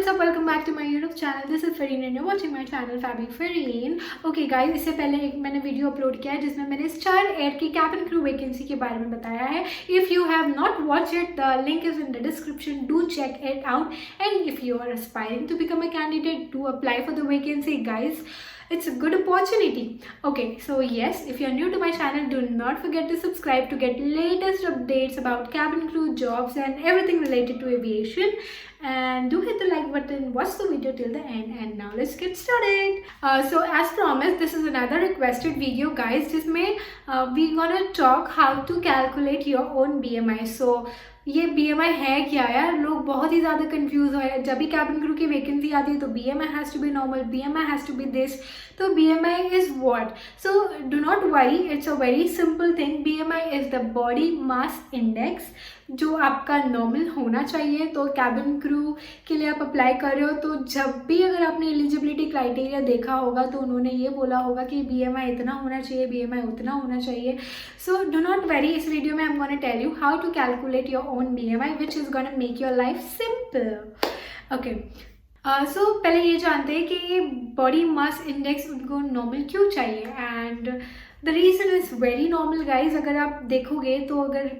what's up, welcome back to my YouTube channel. This is Fareen and you're watching my channel Fabi Fareen. Okay guys, इससे पहले एक मैंने video upload किया है जिसमें मैंने स्टार एयर की कैबिन क्रू वैकेंसी के बारे में बताया है. If you have not watched it, the link is in the description. Do check it out. And if you are aspiring to become a candidate, do apply for the vacancy, guys. It's a good opportunity. Okay, so yes, if you're new to my channel, do not forget to subscribe to get latest updates about cabin crew jobs and everything related to aviation. And do hit the like button, watch the video till the end, and now let's get started. So as promised, this is another requested video, guys, जिसमें we gonna talk how to calculate your own BMI. So ये BMI है क्या यार, लोग बहुत ही ज़्यादा confuse हो है. जब भी कैबिन क्रू की वैकेंसी आती है तो BMI has to be normal, BMI has to be this. तो BMI is what? So do not worry, it's a very simple thing. BMI is the body mass index जो आपका normal होना चाहिए. तो कैबिन क्रू के लिए आप apply कर रहे हो तो जब भी अगर आपने एलिजिबिलिटी क्राइटेरिया देखा होगा तो उन्होंने ये बोला होगा कि BMI इतना होना चाहिए, BMI उतना होना चाहिए. सो डू नॉट वेरी, इस वीडियो में I am gonna tell you how to calculate your own BMI which is gonna make your life simple. Okay. So पहले ये जानते हैं कि ये बॉडी मास इंडेक्स उनको नॉर्मल क्यों चाहिए. And the reason is very normal guys. अगर आप देखोगे तो अगर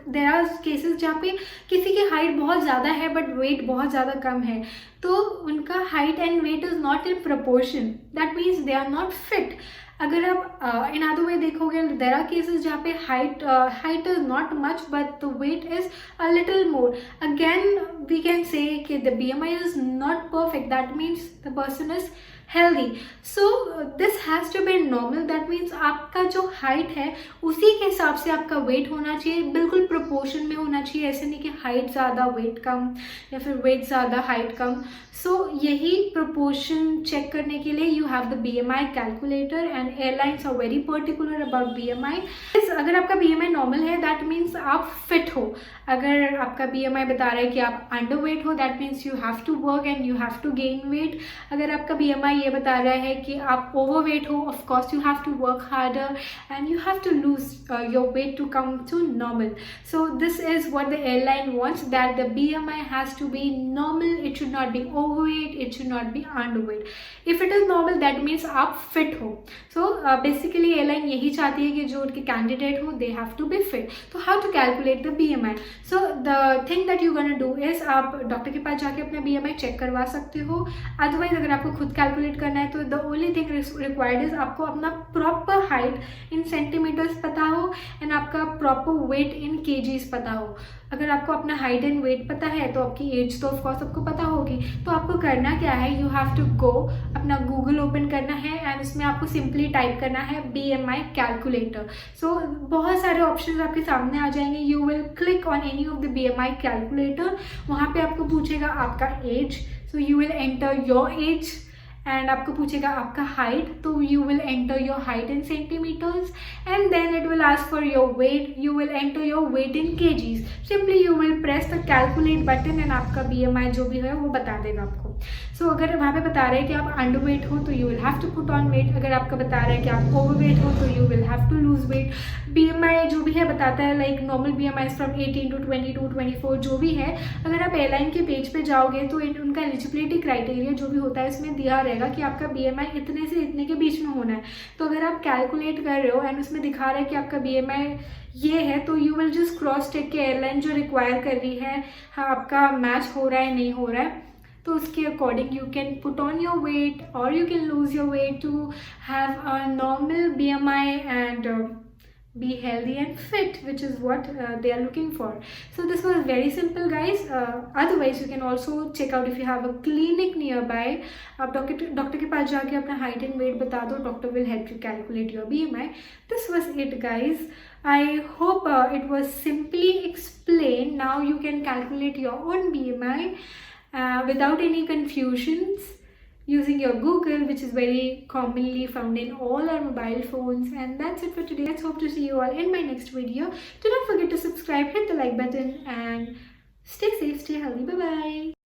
देर आर केसेस जहाँ पे किसी की हाइट बहुत ज़्यादा है बट वेट बहुत ज़्यादा कम है, तो उनका height and weight is not in proportion. That means they are not fit. अगर आप इन अदर वे देखोगे, देर आर केसेस जहाँ पे height is not much but the weight is a little more. Again we can say कि the BMI is not perfect. That means the person is healthy. So this has to be normal. That means आपका जो height है उसी के हिसाब से आपका wait होना चाहिए, बिल्कुल प्रोपोर्शन में होना चाहिए. ऐसे नहीं कि हाइट ज़्यादा वेट कम या फिर वेट ज़्यादा हाइट कम. सो यही प्रोपोर्शन चेक करने के लिए you have the BMI calculator and airlines are very particular about BMI. अगर आपका BMI नॉर्मल है दैट मीन्स आप फिट हो. अगर आपका BMI बता रहा है कि आप अंडर वेट हो that means you have to work and you have to gain weight. अगर आपका BMI ये बता रहा है कि आप ओवर वेट हो, of course you have to work harder and you have to lose your weight to come to normal. So this is what the airline wants, that the BMI has to be normal. It should not be overweight, it should not be underweight. If it is normal that means आप fit हो. So basically airline यही चाहती है कि जो उनके candidate हो they have to be fit. तो how to calculate the BMI? So the thing that you're gonna do is आप डॉक्टर के पास जाके अपना BMI चेक करवा सकते हो. अदरवाइज अगर आपको खुद कैलकुलेट करना है तो the only thing required is आपको अपना proper height in centimeters पता हो एंड आपका proper weight in kgs पता हो. अगर आपको अपना हाइट एंड वेट पता है तो आपकी एज तो ऑफकोर्स आपको पता होगी. तो आपको करना क्या है, यू हैव टू गो, अपना गूगल ओपन करना है एंड उसमें आपको सिंपली टाइप करना है BMI कैलकुलेटर. सो बहुत सारे ऑप्शंस आपके सामने आ जाएंगे. You will click on any of the BMI calculator. वहाँ पे आपको पूछेगा आपका age, so you will enter your age. And आपको पूछेगा आपका हाइट, तो you will enter your height in centimetres. And then it will ask for your weight, you will enter your weight in kgs. Simply you will press the calculate button and आपका BMI जो भी है वो बता देगा आपको. सो अगर वहाँ पे बता रहे हैं कि आप अंडर वेट हो तो you will have to put on weight. अगर आपका बता रहा है कि आप ओवर वेट हो तो you will have to lose weight. BMI जो भी है बताता है like normal BMI from 18 to 22, 24 जो भी है. अगर आप एयरलाइन के पेज पे जाओगे तो उनका एलिजिबिलिटी क्राइटेरिया जो भी होता है इसमें दिया रहेगा कि आपका BMI इतने से इतने के बीच में होना है. तो अगर आप कैलकुलेट कर रहे हो एंड उसमें दिखा रहा है कि आपका BMI ये है तो you will just cross check के एयरलाइन जो रिक्वायर कर रही है हाँ आपका मैच हो रहा है नहीं हो रहा है. तो उसके according you can put on your weight और you can lose your weight to have a normal BMI and be healthy and fit, which is what they are looking for. So this was very simple, guys. Otherwise you can also check out if you have a clinic nearby. आप doctor के पास जाके अपना height and wait बता दो, doctor will help you calculate your BMI. This was it, guys. I hope it was simply explained. Now you can calculate your own BMI without any confusions, using your Google, which is very commonly found in all our mobile phones. And that's it for today. Let's hope to see you all in my next video. Do not forget to subscribe, hit the like button, and stay safe, stay healthy. Bye bye.